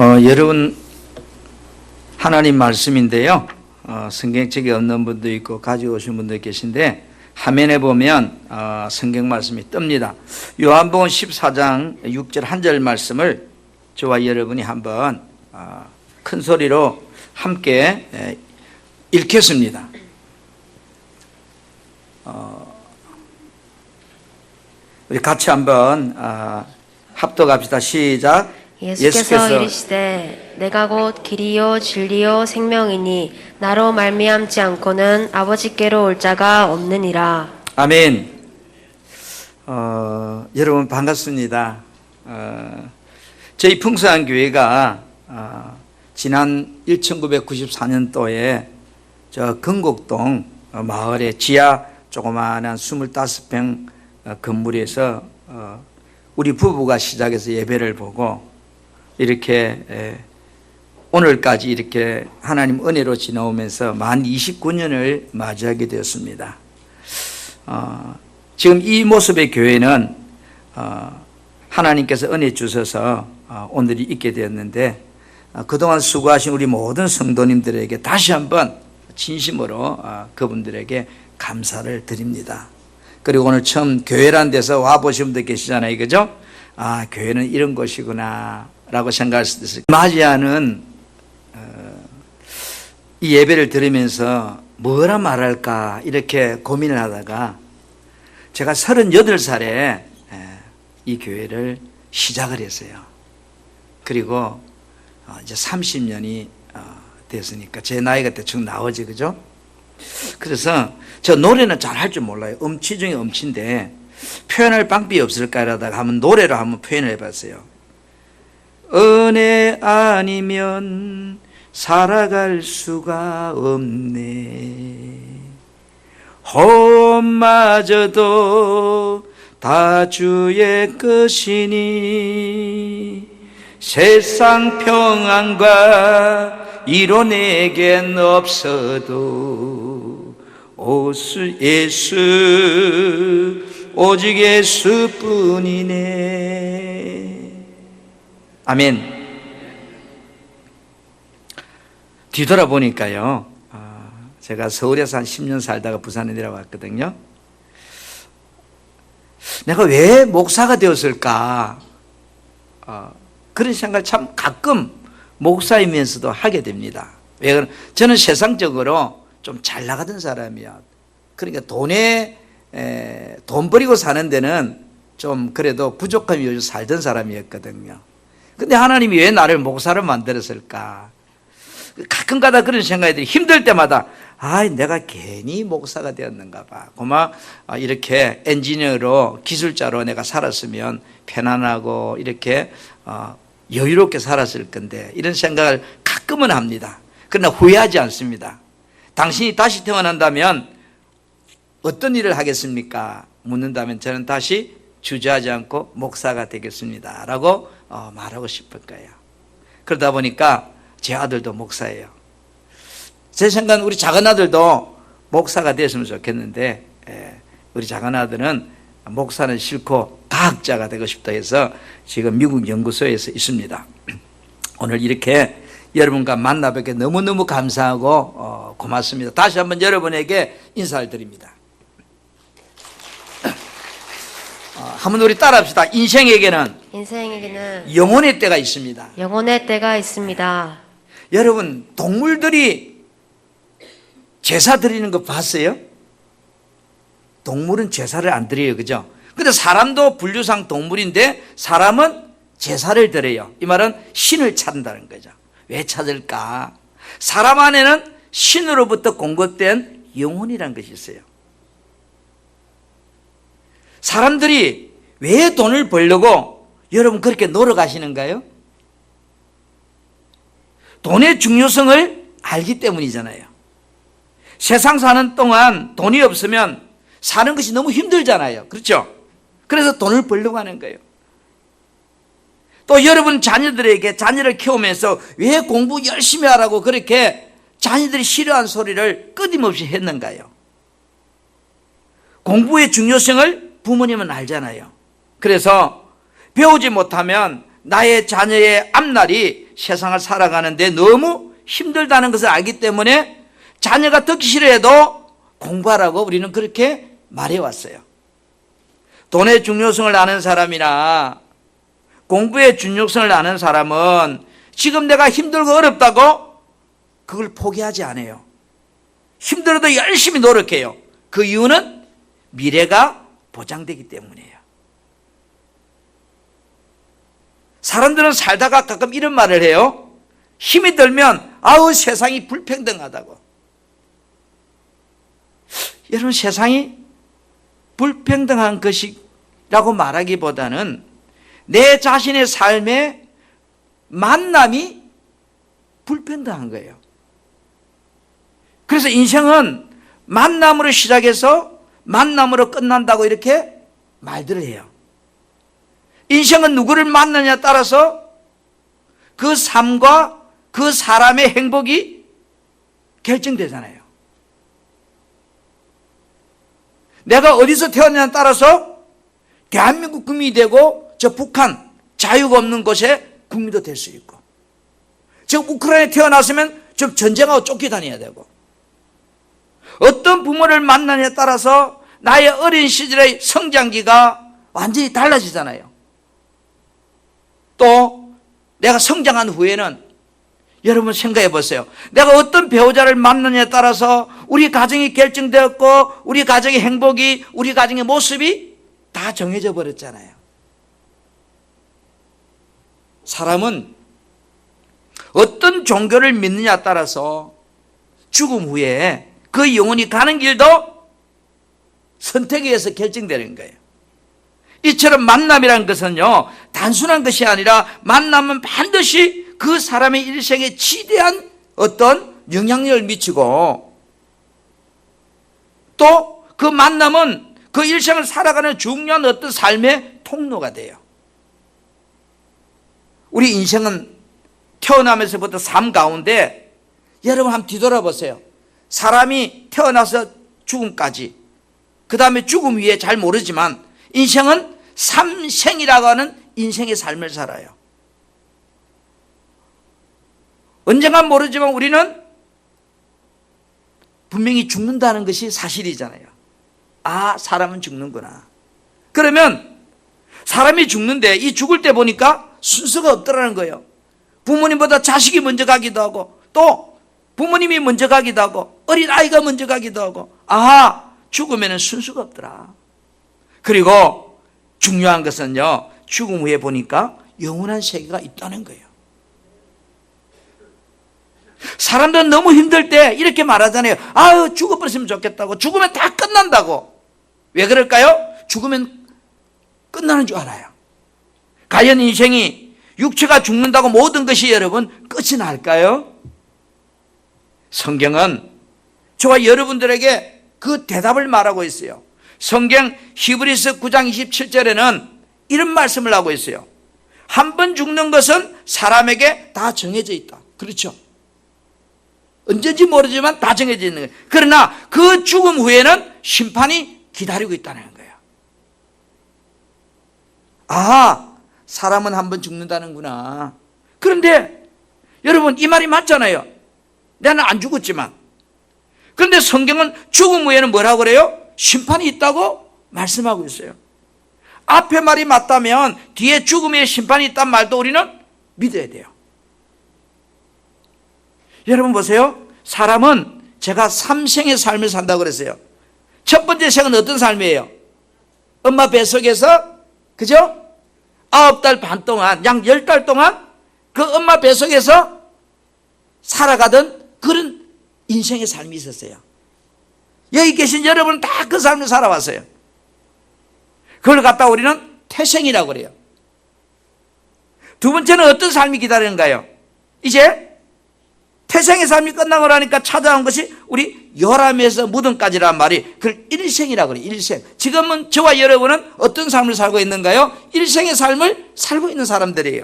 여러분, 하나님 말씀인데요. 성경책이 없는 분도 있고 가지고 오신 분도 계신데 화면에 보면 성경 말씀이 뜹니다. 요한복음 14장 6절 한 절 말씀을 저와 여러분이 한번 큰 소리로 함께 읽겠습니다. 우리 같이 한번 합독합시다. 시작. 예수께서 이르시되 내가 곧 길이요 진리요 생명이니 나로 말미암지 않고는 아버지께로 올 자가 없느니라. 아멘. 여러분 반갑습니다. 저희 풍성한 교회가 지난 1994년도에 저 건곡동 마을의 지하 조그마한 25평 건물에서 우리 부부가 시작해서 예배를 보고 이렇게 오늘까지 이렇게 하나님 은혜로 지나오면서 만 29년을 맞이하게 되었습니다. 지금 이 모습의 교회는 하나님께서 은혜 주셔서 오늘이 있게 되었는데 그동안 수고하신 우리 모든 성도님들에게 다시 한번 진심으로 그분들에게 감사를 드립니다. 그리고 오늘 처음 교회란 데서 와보신 분들 계시잖아요, 그죠? 교회는 이런 곳이구나 라고 생각할 수도 있어요. 맞이하는 이 예배를 들으면서 뭐라 말할까 이렇게 고민을 하다가 제가 38살에 이 교회를 시작을 했어요. 그리고 이제 30년이 됐으니까 제 나이가 대충 나오지, 그죠? 그래서 저 노래는 잘 할 줄 몰라요. 음치 중에 음치인데 표현할 방법이 없을까 이러다가 한번 노래로 한번 표현을 해봤어요. 은혜 아니면 살아갈 수가 없네. 호흡마저도 다 주의 것이니 세상 평안과 이로 내겐 없어도 예수 오직 예수뿐이네. 아멘. 뒤돌아보니까요, 제가 서울에서 한 10년 살다가 부산에 내려왔거든요. 내가 왜 목사가 되었을까? 그런 생각을 참 가끔 목사이면서도 하게 됩니다. 왜 그러면 저는 세상적으로 좀 잘 나가던 사람이야. 그러니까 돈 버리고 사는 데는 좀 그래도 부족함이 요즘 살던 사람이었거든요. 근데 하나님이 왜 나를 목사를 만들었을까? 가끔가다 그런 생각이 들이 힘들 때마다 내가 괜히 목사가 되었는가 봐. 이렇게 엔지니어로 기술자로 내가 살았으면 편안하고 이렇게 여유롭게 살았을 건데 이런 생각을 가끔은 합니다. 그러나 후회하지 않습니다. 당신이 다시 태어난다면 어떤 일을 하겠습니까? 묻는다면 저는 다시 주저하지 않고 목사가 되겠습니다 라고 말하고 싶을 거예요. 그러다 보니까 제 아들도 목사예요. 제 생각은 우리 작은 아들도 목사가 됐으면 좋겠는데 우리 작은 아들은 목사는 싫고 과학자가 되고 싶다 해서 지금 미국 연구소에서 있습니다. 오늘 이렇게 여러분과 만나 뵙게 너무너무 감사하고 고맙습니다. 다시 한번 여러분에게 인사를 드립니다. 한번 우리 따라합시다. 인생에게는 영혼의 때가 있습니다. 영혼의 때가 있습니다. 여러분, 동물들이 제사 드리는 거 봤어요? 동물은 제사를 안 드려요, 그죠? 근데 사람도 분류상 동물인데 사람은 제사를 드려요. 이 말은 신을 찾는다는 거죠. 왜 찾을까? 사람 안에는 신으로부터 공급된 영혼이라는 것이 있어요. 사람들이 왜 돈을 벌려고 여러분 그렇게 놀아가시는가요? 돈의 중요성을 알기 때문이잖아요. 세상 사는 동안 돈이 없으면 사는 것이 너무 힘들잖아요. 그렇죠? 그래서 돈을 벌려고 하는 거예요. 또 여러분 자녀를 키우면서 왜 공부 열심히 하라고 그렇게 자녀들이 싫어하는 소리를 끊임없이 했는가요? 공부의 중요성을 부모님은 알잖아요. 그래서 배우지 못하면 나의 자녀의 앞날이 세상을 살아가는데 너무 힘들다는 것을 알기 때문에 자녀가 듣기 싫어해도 공부하라고 우리는 그렇게 말해왔어요. 돈의 중요성을 아는 사람이나 공부의 중요성을 아는 사람은 지금 내가 힘들고 어렵다고 그걸 포기하지 않아요. 힘들어도 열심히 노력해요. 그 이유는 미래가 보장되기 때문이에요. 사람들은 살다가 가끔 이런 말을 해요. 힘이 들면 아우 세상이 불평등하다고. 여러분, 세상이 불평등한 것이라고 말하기보다는 내 자신의 삶의 만남이 불평등한 거예요. 그래서 인생은 만남으로 시작해서 만남으로 끝난다고 이렇게 말들을 해요. 인생은 누구를 만나냐에 따라서 그 삶과 그 사람의 행복이 결정되잖아요. 내가 어디서 태어나냐에 따라서 대한민국 국민이 되고 저 북한 자유가 없는 곳에 국민도 될 수 있고, 저 우크라이나에 태어났으면 좀 전쟁하고 쫓겨다녀야 되고, 어떤 부모를 만나냐에 따라서 나의 어린 시절의 성장기가 완전히 달라지잖아요. 또 내가 성장한 후에는 여러분 생각해 보세요. 내가 어떤 배우자를 만나냐에 따라서 우리 가정이 결정되었고 우리 가정의 행복이, 우리 가정의 모습이 다 정해져 버렸잖아요. 사람은 어떤 종교를 믿느냐에 따라서 죽음 후에 그 영혼이 가는 길도 선택에 의해서 결정되는 거예요. 이처럼 만남이라는 것은요, 단순한 것이 아니라 만남은 반드시 그 사람의 일생에 지대한 어떤 영향력을 미치고, 또 그 만남은 그 일생을 살아가는 중요한 어떤 삶의 통로가 돼요. 우리 인생은 태어나면서부터 삶 가운데 여러분 한번 뒤돌아보세요. 사람이 태어나서 죽음까지, 그 다음에 죽음 위에 잘 모르지만 인생은 삼생이라고 하는 인생의 삶을 살아요. 언젠간 모르지만 우리는 분명히 죽는다는 것이 사실이잖아요. 아, 사람은 죽는구나. 그러면 사람이 죽는데 이 죽을 때 보니까 순서가 없더라는 거예요. 부모님보다 자식이 먼저 가기도 하고, 또 부모님이 먼저 가기도 하고, 어린아이가 먼저 가기도 하고, 아, 죽으면 순서가 없더라. 그리고 중요한 것은요, 죽음 후에 보니까 영원한 세계가 있다는 거예요. 사람들은 너무 힘들 때 이렇게 말하잖아요. 아유, 죽어버렸으면 좋겠다고. 죽으면 다 끝난다고. 왜 그럴까요? 죽으면 끝나는 줄 알아요. 과연 인생이 육체가 죽는다고 모든 것이 여러분 끝이 날까요? 성경은 저와 여러분들에게 그 대답을 말하고 있어요. 성경 히브리서 9장 27절에는 이런 말씀을 하고 있어요. 한 번 죽는 것은 사람에게 다 정해져 있다. 그렇죠? 언제인지 모르지만 다 정해져 있는 거예요. 그러나 그 죽음 후에는 심판이 기다리고 있다는 거예요. 아, 사람은 한 번 죽는다는구나. 그런데 여러분, 이 말이 맞잖아요. 나는 안 죽었지만. 그런데 성경은 죽음 후에는 뭐라고 그래요? 심판이 있다고 말씀하고 있어요. 앞에 말이 맞다면 뒤에 죽음의 심판이 있단 말도 우리는 믿어야 돼요. 여러분 보세요. 사람은 제가 삼생의 삶을 산다고 그랬어요. 첫 번째 생은 어떤 삶이에요? 엄마 뱃속에서, 그죠? 9달 반 동안, 약 10달 동안 그 엄마 뱃속에서 살아가던 그런 인생의 삶이 있었어요. 여기 계신 여러분은 다 그 삶을 살아왔어요. 그걸 갖다 우리는 태생이라고 그래요. 두 번째는 어떤 삶이 기다리는가요? 이제 태생의 삶이 끝나고 나니까 찾아온 것이 우리 요람에서 무덤까지란 말이 그걸 일생이라고 그래요. 일생. 지금은 저와 여러분은 어떤 삶을 살고 있는가요? 일생의 삶을 살고 있는 사람들이에요.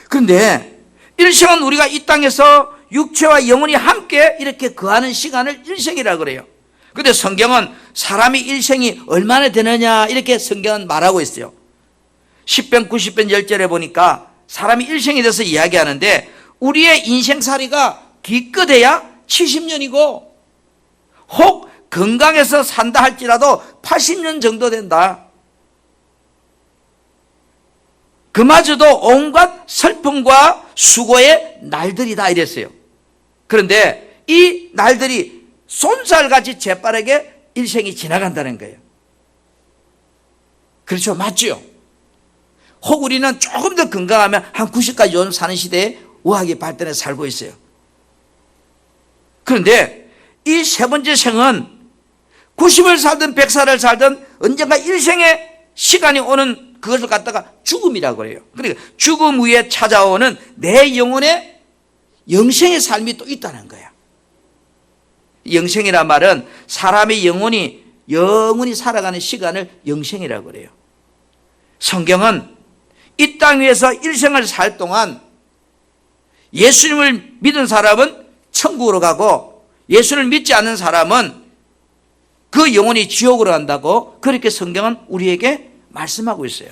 그런데 일생은 우리가 이 땅에서 육체와 영혼이 함께 이렇게 거하는 시간을 일생이라고 그래요. 그런데 성경은 사람이 일생이 얼마나 되느냐 이렇게 성경은 말하고 있어요. 10편 90편 10절에 보니까 사람이 일생에 대해서 이야기하는데 우리의 인생살이가 기껏해야 70년이고 혹 건강해서 산다 할지라도 80년 정도 된다. 그마저도 온갖 슬픔과 수고의 날들이다 이랬어요. 그런데 이 날들이 쏜살같이 재빠르게 일생이 지나간다는 거예요. 그렇죠? 맞죠? 혹 우리는 조금 더 건강하면 한 90까지 요즘 사는 시대에 의학이 발전해 살고 있어요. 그런데 이 세 번째 생은 90을 살든 100살을 살든 언젠가 일생의 시간이 오는 그것을 갖다가 죽음이라고 해요. 그러니까 죽음 후에 찾아오는 내 영혼의 영생의 삶이 또 있다는 거야. 영생이란 말은 사람의 영혼이 살아가는 시간을 영생이라고 그래요. 성경은 이 땅 위에서 일생을 살 동안 예수님을 믿은 사람은 천국으로 가고 예수를 믿지 않는 사람은 그 영혼이 지옥으로 간다고 그렇게 성경은 우리에게 말씀하고 있어요.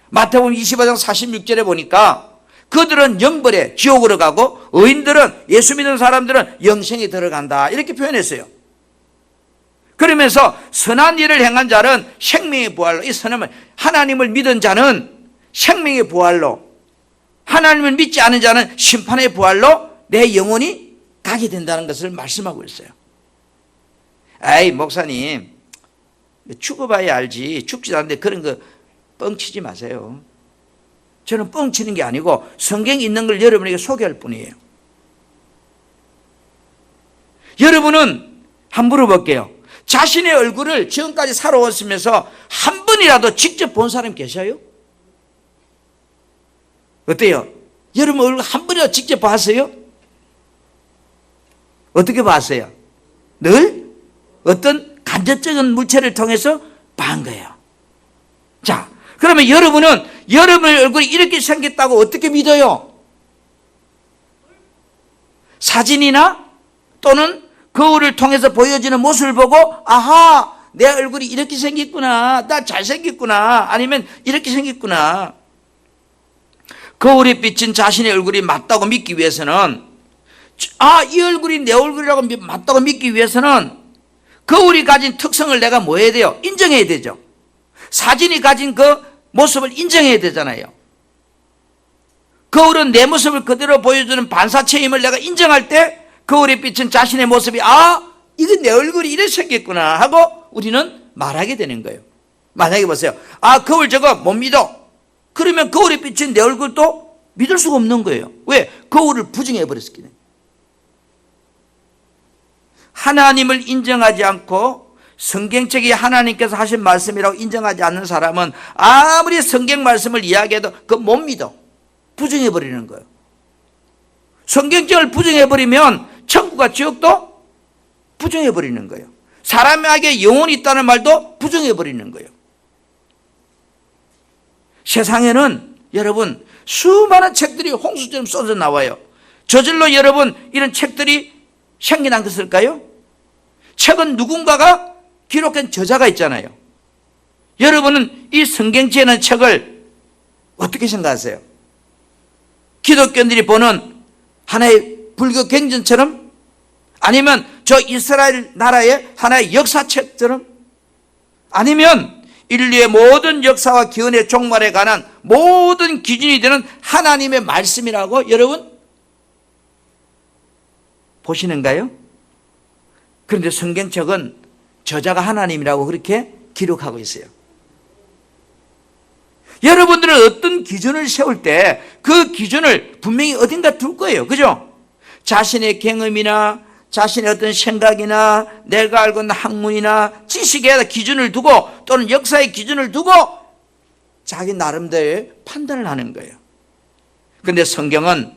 마태복음 25장 46절에 보니까 그들은 영벌에 지옥으로 가고 의인들은 예수 믿는 사람들은 영생에 들어간다 이렇게 표현했어요. 그러면서 선한 일을 행한 자는 생명의 부활로, 이 선함은 하나님을 믿은 자는 생명의 부활로, 하나님을 믿지 않은 자는 심판의 부활로 내 영혼이 가게 된다는 것을 말씀하고 있어요. 에이 목사님 죽어봐야 알지 죽지도 않는데 그런 거 뻥치지 마세요. 저는 뻥치는 게 아니고 성경에 있는 걸 여러분에게 소개할 뿐이에요. 여러분은 한번 물어볼게요. 자신의 얼굴을 지금까지 살아왔으면서 한 번이라도 직접 본 사람 계셔요? 어때요? 여러분 얼굴 한 번이라도 직접 봤어요? 어떻게 봤어요? 늘 어떤 간접적인 물체를 통해서 본 거예요. 자, 그러면 여러분은 여러분의 얼굴이 이렇게 생겼다고 어떻게 믿어요? 사진이나 또는 거울을 통해서 보여지는 모습을 보고 아하 내 얼굴이 이렇게 생겼구나, 나 잘생겼구나, 아니면 이렇게 생겼구나. 거울에 비친 자신의 얼굴이 맞다고 믿기 위해서는 이 얼굴이 내 얼굴이라고 맞다고 믿기 위해서는 거울이 가진 특성을 내가 뭐 해야 돼요? 인정해야 되죠. 사진이 가진 그 모습을 인정해야 되잖아요. 거울은 내 모습을 그대로 보여주는 반사체임을 내가 인정할 때 거울에 비친 자신의 모습이 이건 내 얼굴이 이렇게 생겼구나 하고 우리는 말하게 되는 거예요. 만약에 보세요. 거울 저거 못 믿어. 그러면 거울에 비친 내 얼굴도 믿을 수가 없는 거예요. 왜? 거울을 부정해버렸기 때문에. 하나님을 인정하지 않고 성경책이 하나님께서 하신 말씀이라고 인정하지 않는 사람은 아무리 성경 말씀을 이야기해도 그거 못 믿어. 부정해버리는 거예요. 성경책을 부정해버리면 천국과 지옥도 부정해버리는 거예요. 사람에게 영혼이 있다는 말도 부정해버리는 거예요. 세상에는 여러분 수많은 책들이 홍수처럼 쏟아 나와요. 저절로 여러분 이런 책들이 생겨난 것일까요? 책은 누군가가 기록한 저자가 있잖아요. 여러분은 이 성경책이라는 책을 어떻게 생각하세요? 기독교인들이 보는 하나의 불교 경전처럼, 아니면 저 이스라엘 나라의 하나의 역사책처럼, 아니면 인류의 모든 역사와 기원의 종말에 관한 모든 기준이 되는 하나님의 말씀이라고 여러분 보시는가요? 그런데 성경책은 저자가 하나님이라고 그렇게 기록하고 있어요. 여러분들은 어떤 기준을 세울 때 그 기준을 분명히 어딘가 둘 거예요. 그죠? 자신의 경험이나 자신의 어떤 생각이나 내가 알고 있는 학문이나 지식에 기준을 두고 또는 역사의 기준을 두고 자기 나름대로의 판단을 하는 거예요. 그런데 성경은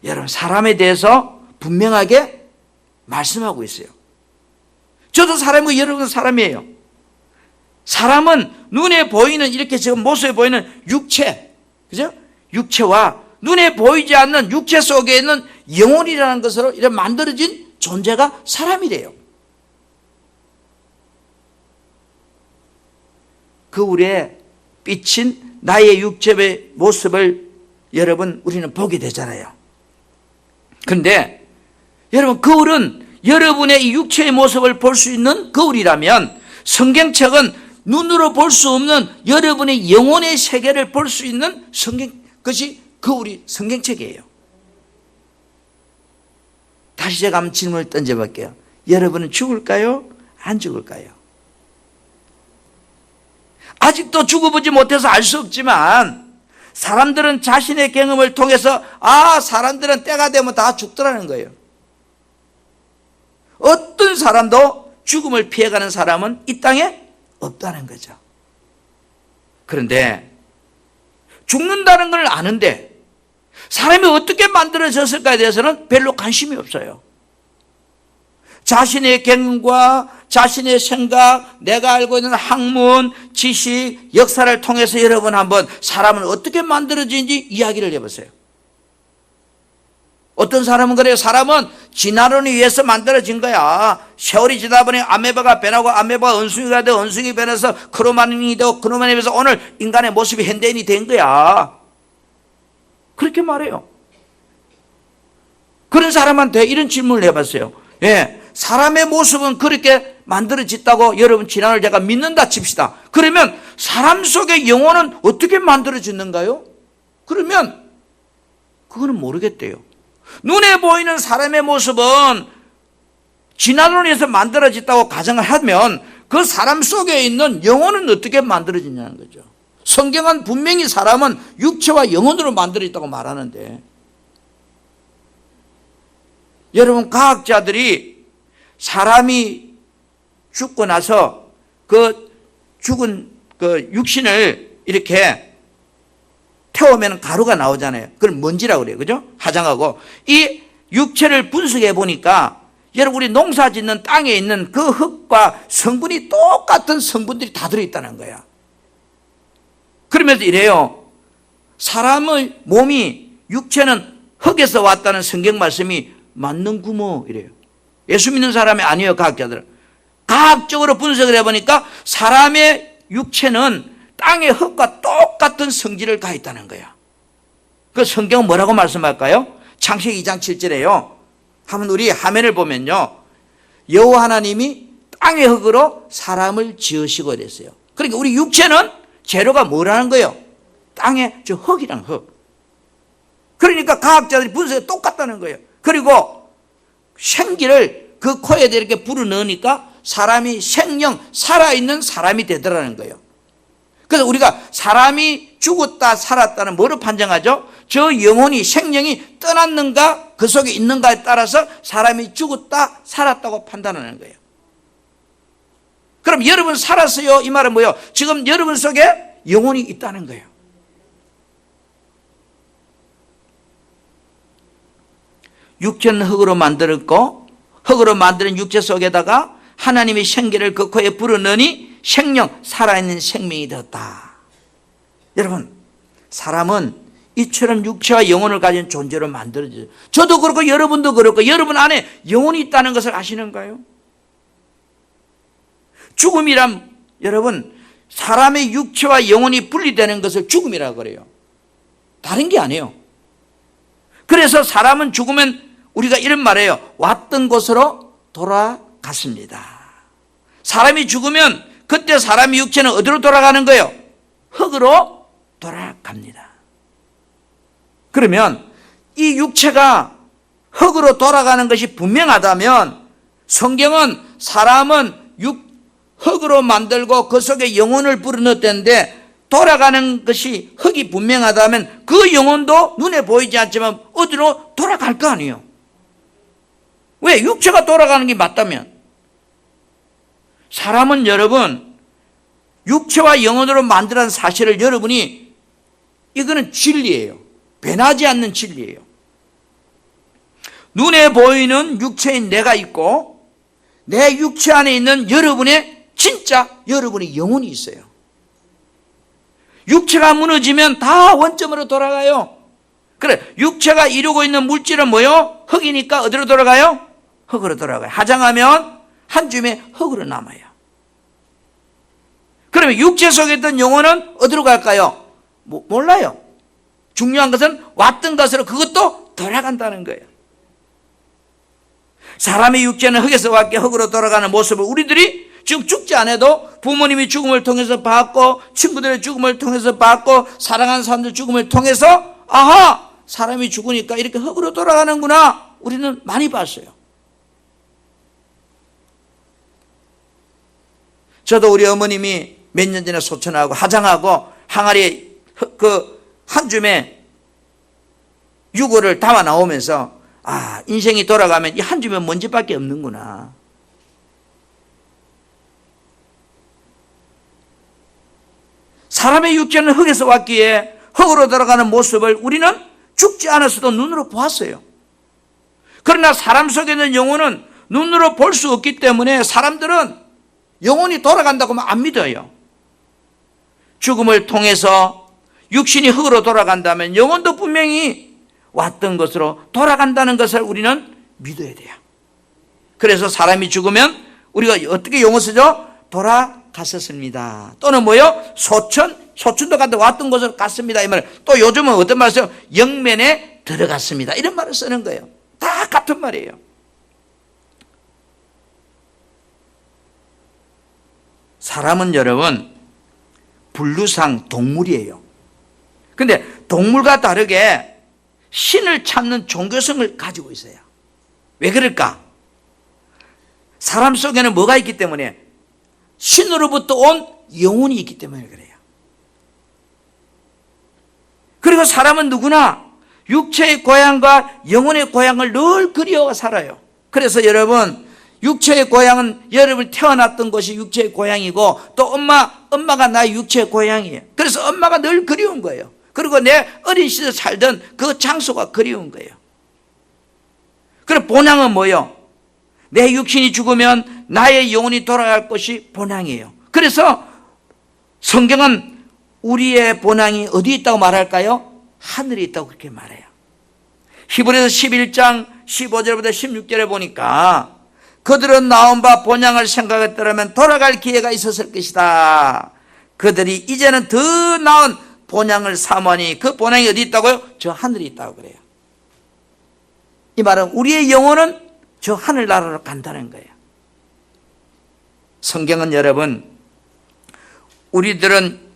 여러분 사람에 대해서 분명하게 말씀하고 있어요. 저도 사람이고 여러분도 사람이에요. 사람은 눈에 보이는 이렇게 지금 모습에 보이는 육체, 그죠? 육체와 눈에 보이지 않는 육체 속에 있는 영혼이라는 것으로 이렇게 만들어진 존재가 사람이래요. 거울에 비친 나의 육체의 모습을 여러분 우리는 보게 되잖아요. 그런데 여러분 거울은 여러분의 이 육체의 모습을 볼 수 있는 거울이라면 성경책은 눈으로 볼 수 없는 여러분의 영혼의 세계를 볼 수 있는 그것이 거울이 성경책이에요. 다시 제가 한번 질문을 던져볼게요. 여러분은 죽을까요? 안 죽을까요? 아직도 죽어보지 못해서 알 수 없지만 사람들은 자신의 경험을 통해서 사람들은 때가 되면 다 죽더라는 거예요. 어떤 사람도 죽음을 피해가는 사람은 이 땅에 없다는 거죠. 그런데 죽는다는 걸 아는데 사람이 어떻게 만들어졌을까에 대해서는 별로 관심이 없어요. 자신의 경험과 자신의 생각, 내가 알고 있는 학문, 지식, 역사를 통해서 여러분 한번 사람은 어떻게 만들어진지 이야기를 해보세요. 어떤 사람은 그래요. 사람은 진화론에 의해서 만들어진 거야. 세월이 지나다 보니 아메바가 변하고 아메바가 원숭이가 되고 원숭이 변해서 크로마닌이 되고 크로마닌이 변해서 오늘 인간의 모습이 현대인이 된 거야. 그렇게 말해요. 그런 사람한테 이런 질문을 해봤어요. 사람의 모습은 그렇게 만들어졌다고 여러분 진화를 제가 믿는다 칩시다. 그러면 사람 속의 영혼은 어떻게 만들어졌는가요? 그러면 그거는 모르겠대요. 눈에 보이는 사람의 모습은 진화론에서 만들어졌다고 가정을 하면 그 사람 속에 있는 영혼은 어떻게 만들어지냐는 거죠. 성경은 분명히 사람은 육체와 영혼으로 만들어졌다고 말하는데 여러분 과학자들이 사람이 죽고 나서 그 죽은 그 육신을 이렇게 태우면 가루가 나오잖아요. 그걸 먼지라고 그래요. 그죠? 화장하고. 이 육체를 분석해 보니까 여러분 우리 농사 짓는 땅에 있는 그 흙과 성분이 똑같은 성분들이 다 들어있다는 거야. 그러면서 이래요. 사람의 몸이 육체는 흙에서 왔다는 성경 말씀이 맞는 구모 이래요. 예수 믿는 사람이 아니에요. 과학자들은. 과학적으로 분석을 해보니까 사람의 육체는 땅의 흙과 똑같은 성질을 가 있다는 거야. 그 성경은 뭐라고 말씀할까요? 창세기 2장 7절에요. 한번 우리 화면을 보면요. 여호와 하나님이 땅의 흙으로 사람을 지으시고 이랬어요. 그러니까 우리 육체는 재료가 뭐라는 거예요? 땅의 저 흙이랑 흙. 그러니까 과학자들이 분석이 똑같다는 거예요. 그리고 생기를 그 코에다 이렇게 불어넣으니까 사람이 생명, 살아있는 사람이 되더라는 거예요. 그래서 우리가 사람이 죽었다 살았다는 뭐로 판정하죠? 저 영혼이 생명이 떠났는가 그 속에 있는가에 따라서 사람이 죽었다 살았다고 판단하는 거예요. 그럼 여러분 살았어요? 이 말은 뭐예요? 지금 여러분 속에 영혼이 있다는 거예요. 육체는 흙으로 만들었고 흙으로 만드는 육체 속에다가 하나님의 생기를 그 코에 불어넣으니 생명, 살아있는 생명이 되었다. 여러분 사람은 이처럼 육체와 영혼을 가진 존재로 만들어져요. 저도 그렇고 여러분도 그렇고 여러분 안에 영혼이 있다는 것을 아시는가요? 죽음이란 여러분 사람의 육체와 영혼이 분리되는 것을 죽음이라고 그래요. 다른 게 아니에요. 그래서 사람은 죽으면 우리가 이런 말해요. 왔던 곳으로 돌아갔습니다. 사람이 죽으면 그때 사람의 육체는 어디로 돌아가는 거예요? 흙으로 돌아갑니다. 그러면 이 육체가 흙으로 돌아가는 것이 분명하다면 성경은 사람은 흙으로 만들고 그 속에 영혼을 불어넣었는데 돌아가는 것이 흙이 분명하다면 그 영혼도 눈에 보이지 않지만 어디로 돌아갈 거 아니에요. 왜? 육체가 돌아가는 게 맞다면. 사람은 여러분 육체와 영혼으로 만들어낸 사실을 여러분이 이거는 진리예요. 변하지 않는 진리예요. 눈에 보이는 육체인 내가 있고 내 육체 안에 있는 여러분의 진짜 여러분의 영혼이 있어요. 육체가 무너지면 다 원점으로 돌아가요. 그래 육체가 이루고 있는 물질은 뭐요? 흙이니까 어디로 돌아가요? 흙으로 돌아가요. 화장하면 한 줌의 흙으로 남아요. 그러면 육체 속에 있던 영혼은 어디로 갈까요? 몰라요. 중요한 것은 왔던 것으로 그것도 돌아간다는 거예요. 사람의 육체는 흙에서 왔기에 흙으로 돌아가는 모습을 우리들이 지금 죽지 않아도 부모님이 죽음을 통해서 봤고 친구들의 죽음을 통해서 봤고 사랑하는 사람들 죽음을 통해서 아하! 사람이 죽으니까 이렇게 흙으로 돌아가는구나. 우리는 많이 봤어요. 저도 우리 어머님이 몇 년 전에 소천하고 화장하고 항아리에 한 줌에 유골을 담아 나오면서 아, 인생이 돌아가면 이 한 줌에 먼지밖에 없는구나. 사람의 육체는 흙에서 왔기에 흙으로 돌아가는 모습을 우리는 죽지 않았어도 눈으로 보았어요. 그러나 사람 속에 있는 영혼은 눈으로 볼 수 없기 때문에 사람들은 영혼이 돌아간다고 하면 안 믿어요. 죽음을 통해서 육신이 흙으로 돌아간다면 영혼도 분명히 왔던 것으로 돌아간다는 것을 우리는 믿어야 돼요. 그래서 사람이 죽으면 우리가 어떻게 용어 쓰죠? 돌아갔었습니다. 또는 뭐요? 소천도 갔다 왔던 곳으로 갔습니다. 이 말. 또 요즘은 어떤 말 써요? 영면에 들어갔습니다. 이런 말을 쓰는 거예요. 다 같은 말이에요. 사람은 여러분 분류상 동물이에요. 근데 동물과 다르게 신을 찾는 종교성을 가지고 있어요. 왜 그럴까? 사람 속에는 뭐가 있기 때문에 신으로부터 온 영혼이 있기 때문에 그래요. 그리고 사람은 누구나 육체의 고향과 영혼의 고향을 늘 그리워 살아요. 그래서 여러분 육체의 고향은 여러분이 태어났던 곳이 육체의 고향이고 또 엄마가 나의 육체의 고향이에요. 그래서 엄마가 늘 그리운 거예요. 그리고 내 어린 시절 살던 그 장소가 그리운 거예요. 그럼 본향은 뭐예요? 내 육신이 죽으면 나의 영혼이 돌아갈 것이 본향이에요. 그래서 성경은 우리의 본향이 어디 있다고 말할까요? 하늘에 있다고 그렇게 말해요. 히브리서 11장 15절부터 16절에 보니까 그들은 나온 바 본향을 생각했더라면 돌아갈 기회가 있었을 것이다. 그들이 이제는 더 나은 본향을 삼으니 그 본향이 어디 있다고요? 저 하늘에 있다고 그래요. 이 말은 우리의 영혼은 저 하늘나라로 간다는 거예요. 성경은 여러분 우리들은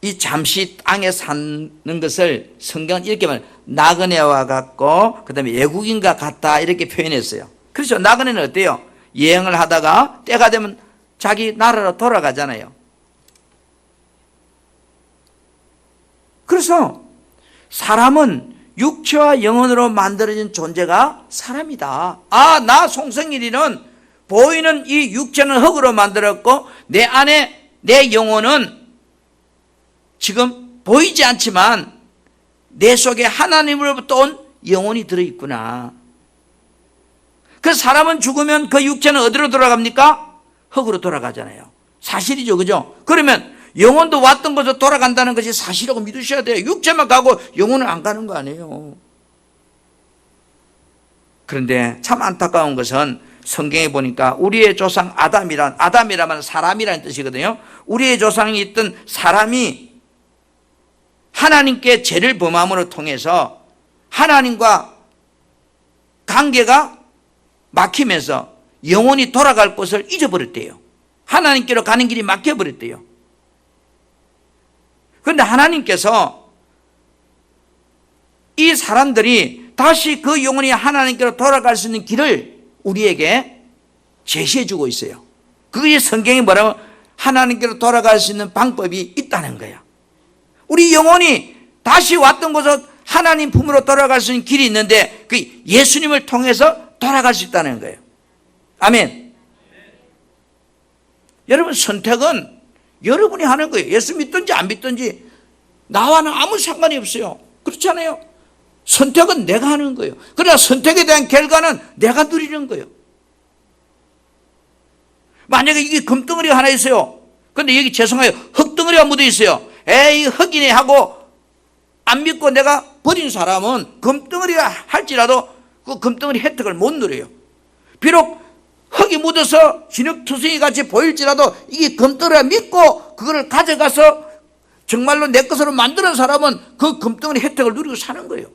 이 잠시 땅에 사는 것을 성경은 이렇게 말해요. 나그네와 같고 그 다음에 외국인과 같다 이렇게 표현했어요. 그렇죠. 나그네는 어때요? 여행을 하다가 때가 되면 자기 나라로 돌아가잖아요. 그래서 사람은 육체와 영혼으로 만들어진 존재가 사람이다. 아, 나 송성일이는 보이는 이 육체는 흙으로 만들었고 내 안에 내 영혼은 지금 보이지 않지만 내 속에 하나님으로부터 온 영혼이 들어있구나. 그래서 사람은 죽으면 그 육체는 어디로 돌아갑니까? 흙으로 돌아가잖아요. 사실이죠. 그죠? 그러면 영혼도 왔던 곳으로 돌아간다는 것이 사실이라고 믿으셔야 돼요. 육체만 가고 영혼은 안 가는 거 아니에요. 그런데 참 안타까운 것은 성경에 보니까 우리의 조상 아담이라면 사람이라는 뜻이거든요. 우리의 조상이 있던 사람이 하나님께 죄를 범함으로 통해서 하나님과 관계가 막히면서 영혼이 돌아갈 곳을 잊어버렸대요. 하나님께로 가는 길이 막혀버렸대요. 그런데 하나님께서 이 사람들이 다시 그 영혼이 하나님께로 돌아갈 수 있는 길을 우리에게 제시해 주고 있어요. 그게 성경이 뭐라고 하나님께로 돌아갈 수 있는 방법이 있다는 거예요. 우리 영혼이 다시 왔던 곳으로 하나님 품으로 돌아갈 수 있는 길이 있는데 그 예수님을 통해서 돌아갈 수 있다는 거예요. 아멘. 여러분 선택은 여러분이 하는 거예요. 예수 믿든지 안 믿든지 나와는 아무 상관이 없어요. 그렇지 않아요? 선택은 내가 하는 거예요. 그러나 선택에 대한 결과는 내가 누리는 거예요. 만약에 이게 금덩어리가 하나 있어요. 근데 여기 죄송해요. 흙덩어리가 묻어 있어요. 에이 흙이네 하고 안 믿고 내가 버린 사람은 금덩어리가 할지라도 그 금덩어리 혜택을 못 누려요. 비록 흙이 묻어서 진흙투성이 같이 보일지라도 이게 금덩어리가 믿고 그거를 가져가서 정말로 내 것으로 만드는 사람은 그 금덩어리 혜택을 누리고 사는 거예요.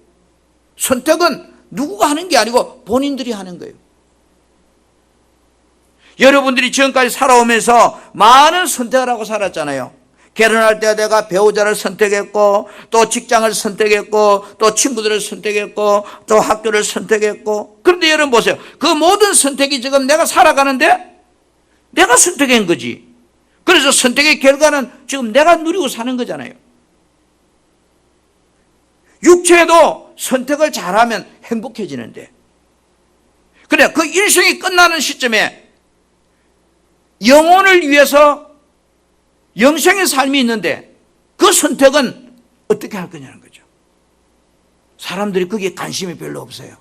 선택은 누구가 하는 게 아니고 본인들이 하는 거예요. 여러분들이 지금까지 살아오면서 많은 선택을 하고 살았잖아요. 결혼할 때 내가 배우자를 선택했고, 또 직장을 선택했고, 또 친구들을 선택했고, 또 학교를 선택했고. 그런데 여러분 보세요. 그 모든 선택이 지금 내가 살아가는데 내가 선택한 거지. 그래서 선택의 결과는 지금 내가 누리고 사는 거잖아요. 육체도 선택을 잘하면 행복해지는데, 그래 그 일생이 끝나는 시점에 영혼을 위해서 영생의 삶이 있는데 그 선택은 어떻게 할 거냐는 거죠. 사람들이 거기에 관심이 별로 없어요.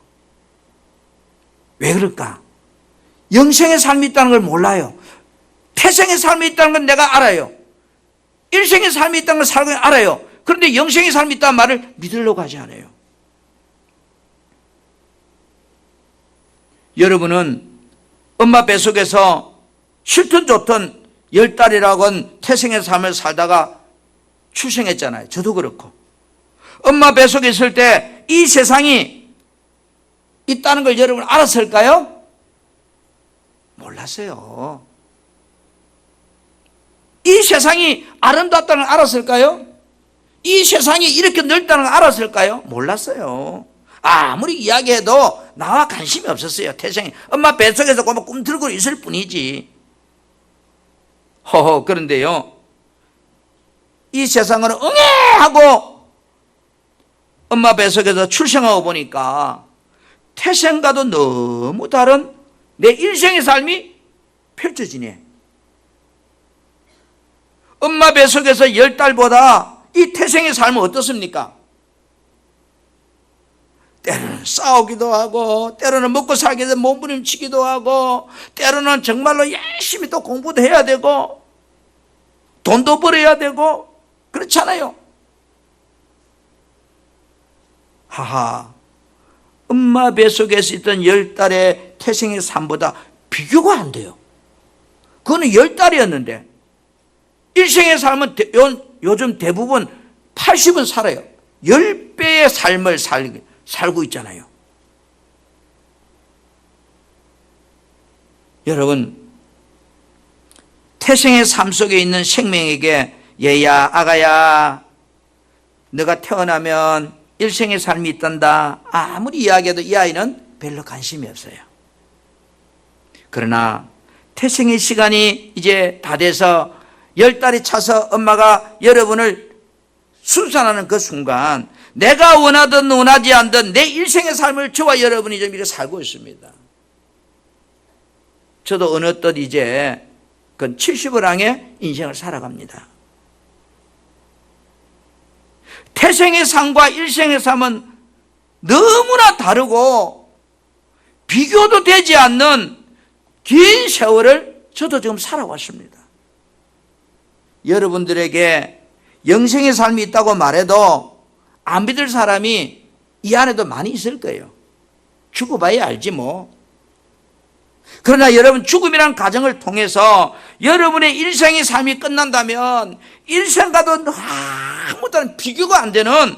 왜 그럴까? 영생의 삶이 있다는 걸 몰라요. 태생의 삶이 있다는 건 내가 알아요. 일생의 삶이 있다는 걸 살고 알아요. 그런데 영생의 삶이 있다는 말을 믿으려고 하지 않아요. 여러분은 엄마 뱃속에서 싫든 좋든 10달이라고는 태생의 삶을 살다가 출생했잖아요. 저도 그렇고. 엄마 뱃속에 있을 때 이 세상이 있다는 걸 여러분 알았을까요? 몰랐어요. 이 세상이 아름답다는 걸 알았을까요? 이 세상이 이렇게 넓다는 걸 알았을까요? 몰랐어요. 아무리 이야기해도 나와 관심이 없었어요. 태생이 엄마 뱃속에서 꿈틀고 있을 뿐이지. 그런데요, 이 세상은 응애 하고 엄마 뱃속에서 출생하고 보니까 태생과도 너무 다른 내 일생의 삶이 펼쳐지네. 엄마 뱃속에서 10달보다 이 태생의 삶은 어떻습니까? 때로는 싸우기도 하고, 때로는 먹고 살기 위해서 몸부림치기도 하고, 때로는 정말로 열심히 또 공부도 해야 되고, 돈도 벌어야 되고, 그렇잖아요. 하하, 엄마 뱃속에서 있던 10달의 태생의 삶보다 비교가 안 돼요. 그거는 10달이었는데, 일생의 삶은 요즘 대부분 80은 살아요. 10배의 삶을 살고 있잖아요. 여러분, 태생의 삶 속에 있는 생명에게 얘야, 아가야, 너가 태어나면 일생의 삶이 있단다. 아무리 이야기해도 이 아이는 별로 관심이 없어요. 그러나 태생의 시간이 이제 다 돼서 10달이 차서 엄마가 여러분을 순산하는 그 순간, 내가 원하든 원하지 않든 내 일생의 삶을 저와 여러분이 좀 이렇게 살고 있습니다. 저도 어느덧 이제 그 70을 향해 인생을 살아갑니다. 태생의 삶과 일생의 삶은 너무나 다르고 비교도 되지 않는 긴 세월을 저도 지금 살아왔습니다. 여러분들에게 영생의 삶이 있다고 말해도 안 믿을 사람이 이 안에도 많이 있을 거예요. 죽어봐야 알지 뭐. 그러나 여러분, 죽음이란 과정을 통해서 여러분의 일생의 삶이 끝난다면 일생과도 아무 다른 비교가 안 되는,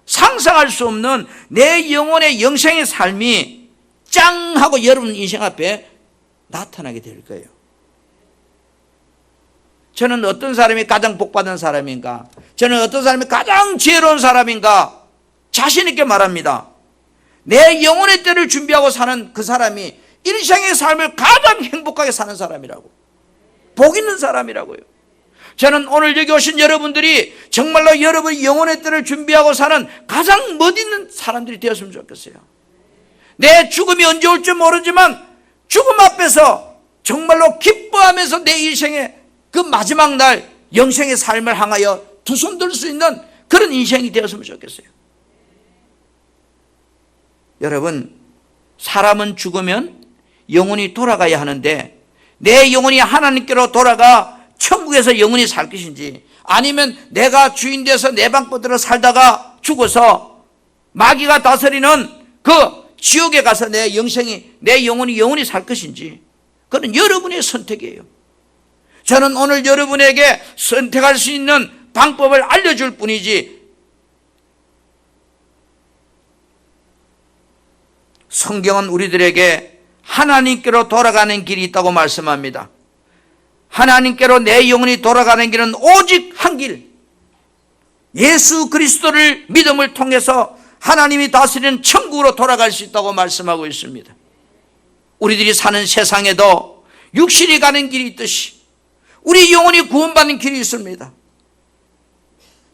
상상할 수 없는 내 영혼의 영생의 삶이 짱 하고 여러분 인생 앞에 나타나게 될 거예요. 저는 어떤 사람이 가장 복받은 사람인가? 저는 어떤 사람이 가장 지혜로운 사람인가? 자신 있게 말합니다. 내 영혼의 때를 준비하고 사는 그 사람이 일생의 삶을 가장 행복하게 사는 사람이라고, 복 있는 사람이라고요. 저는 오늘 여기 오신 여러분들이 정말로 여러분의 영혼의 때를 준비하고 사는 가장 멋있는 사람들이 되었으면 좋겠어요. 내 죽음이 언제 올지 모르지만 죽음 앞에서 정말로 기뻐하면서 내 인생의 그 마지막 날 영생의 삶을 향하여 두 손 들 수 있는 그런 인생이 되었으면 좋겠어요. 여러분, 사람은 죽으면 영혼이 돌아가야 하는데, 내 영혼이 하나님께로 돌아가 천국에서 영원히 살 것인지, 아니면 내가 주인 돼서 내 방법대로 살다가 죽어서 마귀가 다스리는 그 지옥에 가서 내 영혼이 영원히 살 것인지, 그건 여러분의 선택이에요. 저는 오늘 여러분에게 선택할 수 있는 방법을 알려줄 뿐이지 성경은 우리들에게 하나님께로 돌아가는 길이 있다고 말씀합니다. 하나님께로 내 영혼이 돌아가는 길은 오직 한 길, 예수 그리스도를 믿음을 통해서 하나님이 다스리는 천국으로 돌아갈 수 있다고 말씀하고 있습니다. 우리들이 사는 세상에도 육신이 가는 길이 있듯이 우리 영혼이 구원받는 길이 있습니다.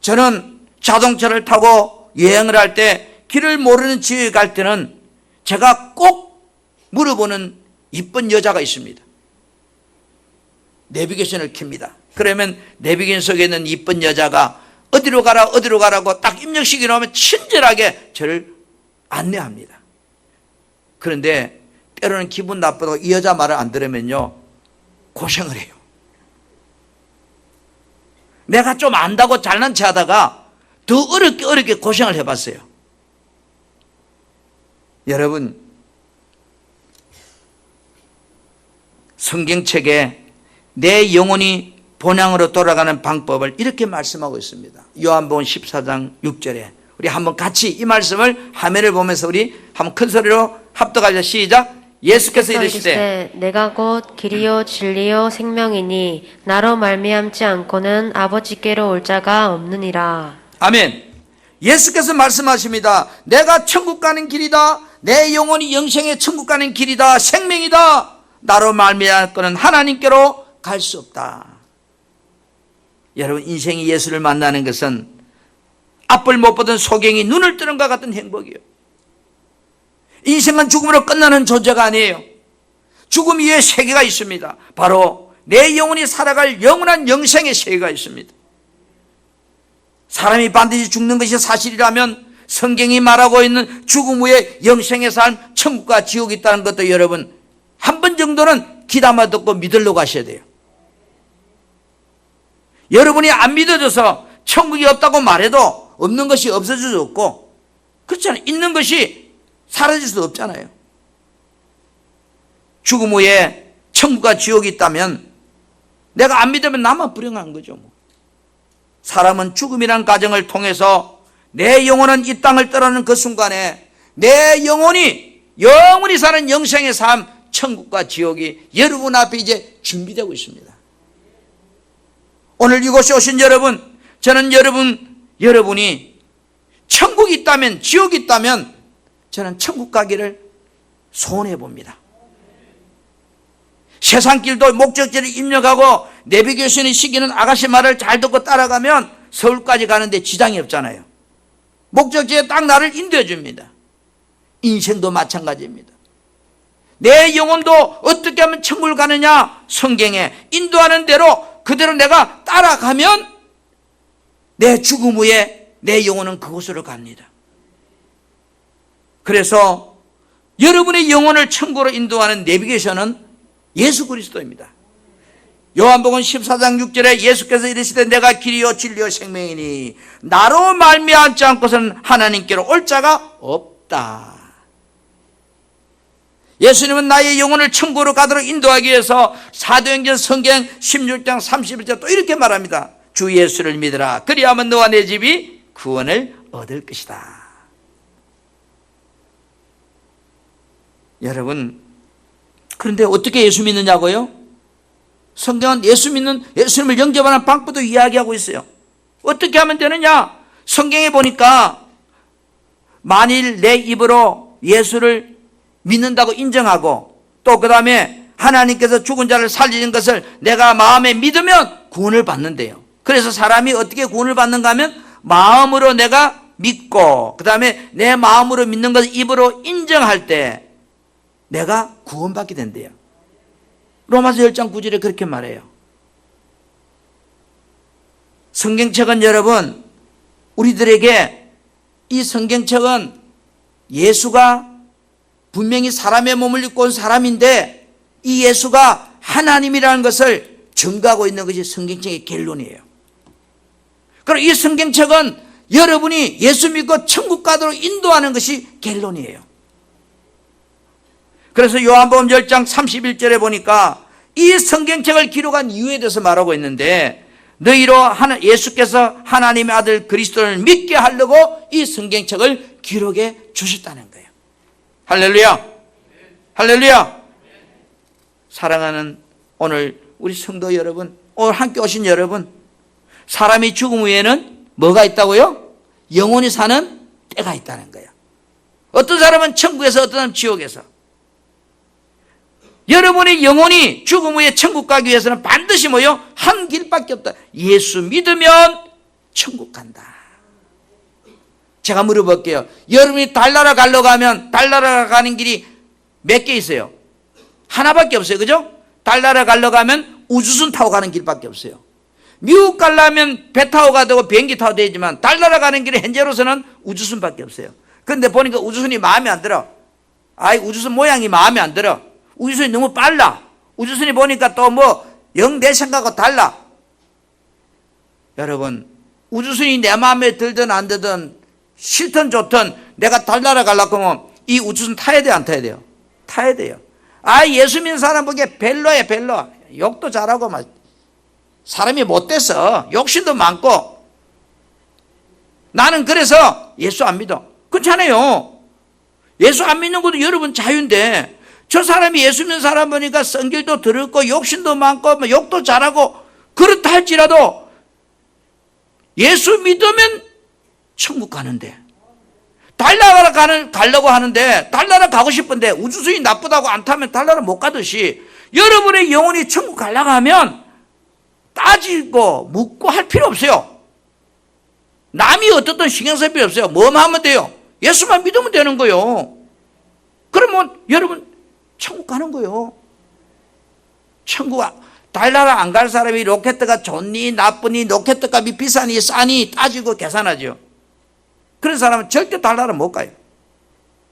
저는 자동차를 타고 여행을 할 때 길을 모르는 지역에 갈 때는 제가 꼭 물어보는 이쁜 여자가 있습니다. 내비게이션을 켭니다. 그러면 내비게이션 속에 있는 이쁜 여자가 어디로 가라 어디로 가라고 딱 입력시켜 놓으면 친절하게 저를 안내합니다. 그런데 때로는 기분 나쁘다고 이 여자 말을 안 들으면요 고생을 해요. 내가 좀 안다고 잘난 체 하다가 더 어렵게 고생을 해봤어요. 여러분, 성경책에 내 영혼이 본향으로 돌아가는 방법을 이렇게 말씀하고 있습니다. 요한복음 14장 6절에 우리 한번 같이 이 말씀을 화면을 보면서 우리 한번 큰 소리로 합독하자. 시작. 예수께서 이르시되 내가 곧 길이요 진리요 생명이니 나로 말미암지 않고는 아버지께로 올 자가 없느니라. 아멘. 예수께서 말씀하십니다. 내가 천국 가는 길이다. 내 영혼이 영생의 천국 가는 길이다. 생명이다. 나로 말미암고는 하나님께로 갈 수 없다. 여러분, 인생이 예수를 만나는 것은 앞을 못 보던 소경이 눈을 뜨는 것 같은 행복이에요. 인생은 죽음으로 끝나는 존재가 아니에요. 죽음 이후에 세계가 있습니다. 바로 내 영혼이 살아갈 영원한 영생의 세계가 있습니다. 사람이 반드시 죽는 것이 사실이라면 성경이 말하고 있는 죽음 후에 영생의 삶, 천국과 지옥이 있다는 것도 여러분 한 번 정도는 귀담아 듣고 믿으려고 하셔야 돼요. 여러분이 안 믿어져서 천국이 없다고 말해도 없는 것이 없어질 수 없고, 그렇잖아요. 있는 것이 사라질 수 없잖아요. 죽음 후에 천국과 지옥이 있다면 내가 안 믿으면 나만 불행한 거죠. 사람은 죽음이란 과정을 통해서 내 영혼은 이 땅을 떠나는 그 순간에 내 영혼이 영원히 사는 영생의 삶, 천국과 지옥이 여러분 앞에 이제 준비되고 있습니다. 오늘 이곳에 오신 여러분, 저는 여러분이 천국이 있다면, 지옥이 있다면 저는 천국 가기를 소원해 봅니다. 세상 길도 목적지를 입력하고 내비게이션이 시키는 아가씨 말을 잘 듣고 따라가면 서울까지 가는데 지장이 없잖아요. 목적지에 딱 나를 인도해 줍니다. 인생도 마찬가지입니다. 내 영혼도 어떻게 하면 천국을 가느냐, 성경에 인도하는 대로 그대로 내가 따라가면 내 죽음 후에 내 영혼은 그곳으로 갑니다. 그래서 여러분의 영혼을 천국으로 인도하는 내비게이션은 예수 그리스도입니다. 요한복음 14장 6절에 예수께서 이르시되 내가 길이요 진리요 생명이니 나로 말미암지 않고서는 하나님께로 올 자가 없다. 예수님은 나의 영혼을 천국으로 가도록 인도하기 위해서 사도행전 성경 16장 31절 또 이렇게 말합니다. 주 예수를 믿으라. 그리하면 너와 내 집이 구원을 얻을 것이다. 여러분, 그런데 어떻게 예수 믿느냐고요? 성경은 예수님을 영접하는 방법도 이야기하고 있어요. 어떻게 하면 되느냐? 성경에 보니까 만일 내 입으로 예수를 믿는다고 인정하고 또 그 다음에 하나님께서 죽은 자를 살리는 것을 내가 마음에 믿으면 구원을 받는데요. 그래서 사람이 어떻게 구원을 받는가 하면 마음으로 내가 믿고 그 다음에 내 마음으로 믿는 것을 입으로 인정할 때 내가 구원받게 된대요. 로마서 10장 9절에 그렇게 말해요. 성경책은 여러분, 우리들에게 이 성경책은 예수가 분명히 사람의 몸을 입고 온 사람인데 이 예수가 하나님이라는 것을 증거하고 있는 것이 성경책의 결론이에요. 그럼 이 성경책은 여러분이 예수 믿고 천국 가도록 인도하는 것이 결론이에요. 그래서 요한복음 10장 31절에 보니까 이 성경책을 기록한 이유에 대해서 말하고 있는데 너희로 예수께서 하나님의 아들 그리스도를 믿게 하려고 이 성경책을 기록해 주셨다는 거예요. 할렐루야. 할렐루야. 사랑하는 오늘 우리 성도 여러분, 오늘 함께 오신 여러분, 사람이 죽음 후에는 뭐가 있다고요? 영원히 사는 때가 있다는 거예요. 어떤 사람은 천국에서, 어떤 사람은 지옥에서. 여러분이 영원히 죽음 후에 천국 가기 위해서는 반드시 뭐요? 한 길밖에 없다. 예수 믿으면 천국 간다. 제가 물어볼게요. 여러분이 달나라 가려고 하면 달나라 가는 길이 몇 개 있어요? 하나밖에 없어요. 그죠? 달나라 가려고 하면 우주선 타고 가는 길밖에 없어요. 미국 가려면 배 타고 가도 비행기 타도 되지만 달나라 가는 길에 현재로서는 우주선밖에 없어요. 그런데 보니까 우주선이 마음에 안 들어. 우주선 모양이 마음에 안 들어. 우주선이 너무 빨라. 우주선이 보니까 또 영 내 생각하고 달라. 여러분, 우주선이 내 마음에 들든 안 들든 싫든 좋든 내가 달나라 가려고 하면 이 우주선 타야 돼요, 안 타야 돼요? 타야 돼요. 예수 믿는 사람 보기에 별로야, 별로. 욕도 잘하고 막 사람이 못돼서 욕심도 많고. 나는 그래서 예수 안 믿어. 그렇잖아요. 예수 안 믿는 것도 여러분 자유인데, 저 사람이 예수 믿는 사람 보니까 성질도 더럽고 욕심도 많고 욕도 잘하고 그렇다 할지라도 예수 믿으면 천국 가는데, 달나라 가려고 하는데 달나라 가고 싶은데 우주선이 나쁘다고 안 타면 달나라 못 가듯이 여러분의 영혼이 천국 가려고 하면 따지고 묻고 할 필요 없어요. 남이 어떻든 신경 쓸 필요 없어요. 뭐만 하면 돼요. 예수만 믿으면 되는 거예요. 그러면 여러분 천국 가는 거예요. 천국, 달나라 안 갈 사람이 로켓가 좋니 나쁘니 로켓 값이 비싸니 싸니 따지고 계산하죠. 그런 사람은 절대 달나라 못 가요.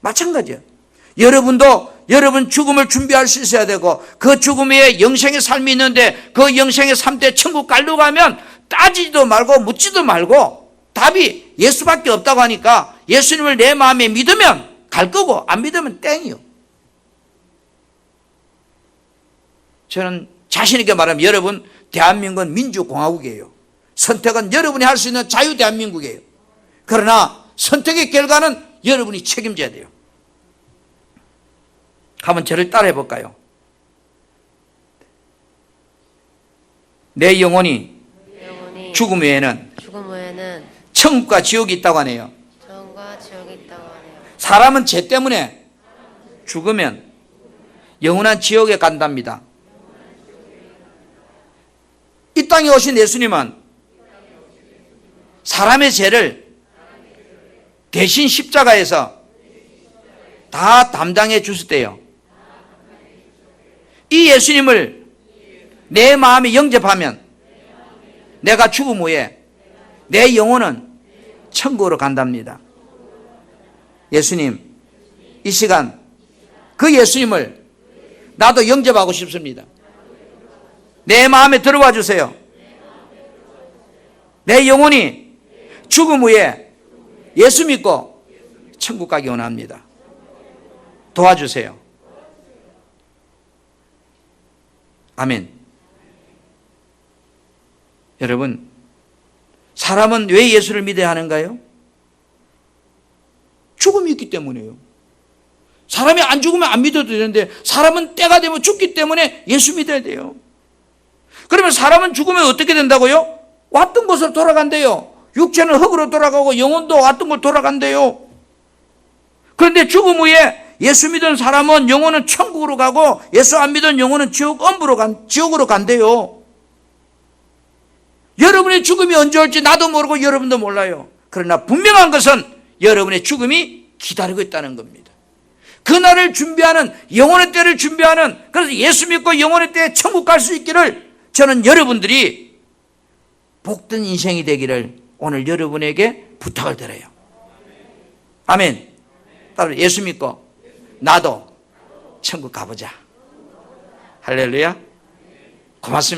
마찬가지예요. 여러분도 여러분 죽음을 준비할 수 있어야 되고, 그 죽음에 영생의 삶이 있는데 그 영생의 삶 때 천국 가려고 하면 따지지도 말고 묻지도 말고 답이 예수밖에 없다고 하니까 예수님을 내 마음에 믿으면 갈 거고 안 믿으면 땡이요. 저는 자신 있게 말하면 여러분, 대한민국은 민주공화국이에요. 선택은 여러분이 할 수 있는 자유대한민국이에요. 그러나 선택의 결과는 여러분이 책임져야 돼요. 한번 저를 따라해 볼까요? 내 영혼이 죽음 후에는 천국과 지옥이 있다고 하네요. 사람은 죄 때문에 죽으면 영원한 지옥에 간답니다. 이 땅에 오신 예수님은 사람의 죄를 대신 십자가에서 다 담당해 주셨대요. 이 예수님을 내 마음에 영접하면 내가 죽음 후에 내 영혼은 천국으로 간답니다. 예수님, 이 시간 그 예수님을 나도 영접하고 싶습니다. 내 마음에 들어와 주세요. 내 영혼이 죽음 후에 예수 믿고 천국 가기 원합니다. 도와주세요. 아멘. 여러분, 사람은 왜 예수를 믿어야 하는가요? 죽음이 있기 때문이에요. 사람이 안 죽으면 안 믿어도 되는데 사람은 때가 되면 죽기 때문에 예수 믿어야 돼요. 그러면 사람은 죽으면 어떻게 된다고요? 왔던 곳으로 돌아간대요. 육체는 흙으로 돌아가고 영혼도 왔던 곳 돌아간대요. 그런데 죽음 후에 예수 믿은 사람은 영혼은 천국으로 가고 예수 안 믿은 영혼은 지옥으로 간대요. 여러분의 죽음이 언제 올지 나도 모르고 여러분도 몰라요. 그러나 분명한 것은 여러분의 죽음이 기다리고 있다는 겁니다. 그날을 준비하는, 영혼의 때를 준비하는, 그래서 예수 믿고 영혼의 때에 천국 갈 수 있기를 저는 여러분들이 복된 인생이 되기를 오늘 여러분에게 부탁을 드려요. 아멘. 따로 예수 믿고 나도 천국 가보자. 할렐루야. 고맙습니다.